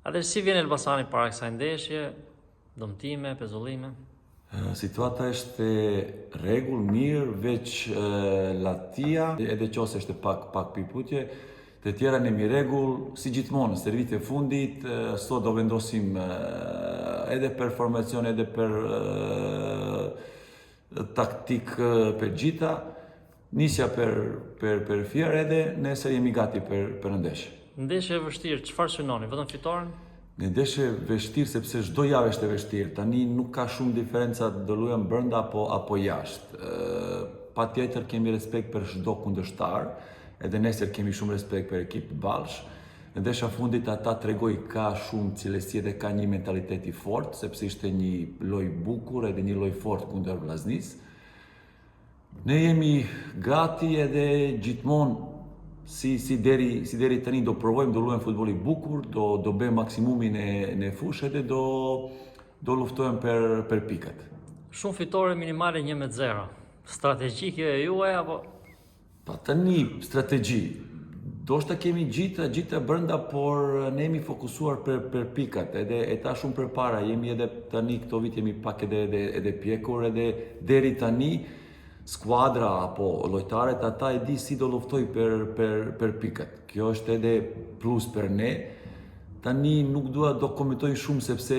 Atë si vjen Elbasani para kësaj ndeshje, dëmtime, pezullime? Situata është rregull, mirë, veç Latia, edhe qose është pak piputje, të tjera në mi rregull, si gjithmonë, servit e fundit, sot do vendosim edhe për formacion, edhe për taktik për gjitha, nisja për fjerë edhe nesër jemi gati për ndeshje. Ndeshje e vështirë, çfarë synoni? Vetëm fitoren? Në ndeshje vështirë sepse çdo javë është e vështirë. Tani nuk ka shumë diferenca do luajmë brenda apo jashtë. Patjetër kemi respekt për çdo kundërshtar, edhe nesër kemi shumë respekt për ekip të ballsh. Në ndeshja fundit ata tregoi ka shumë cilësi dhe ka një mentalitet i fortë, sepse ishte një lojë bukur edhe një lojë fortë kundër Vllaznisë. Ne jemi gati edhe gjithmonë si deri tani do provojmë, do luajmë futboll i bukur, do bëjmë maksimumin në fushë edhe do luftojmë për pikat. Shumë fitore minimale 1-0. Strategjike e juaj apo? Pa tani strategji. Do shta kemi gjitha brenda, por ne jemi fokusuar për pikat, edhe e ta shumë përpara, jemi edhe tani këto vit jemi pak edhe pjekur, edhe deri tani skuadra apo lojtarët ata e di si do luftoj për pikat. Kjo është edhe plus për ne. Tani nuk dua do komentoj shumë sepse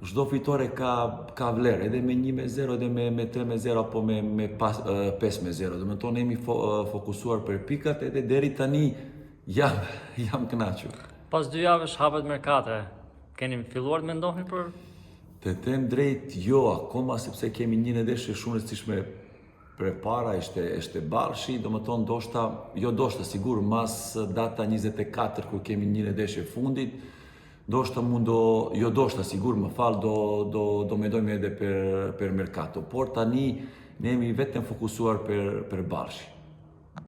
çdo fitore ka vlerë, edhe me 1-0, edhe me 3-0 apo me 5-0. Domethënë jemi fokusuar për pikat edhe deri tani jam kënaqur. Pas 2 javësh hapet merkate. Keni filluar të mendoni për? Të them drejt, jo akoma sepse kemi një ndeshje shumë e rëndësishme përpara, ishte Ballshi, domethënë doshta sigur mas data 24 kur kemi një ndeshje fundit, sigur më fal do mendojmë edhe për merkato, por tani ne jemi vetëm fokusuar për Ballshi.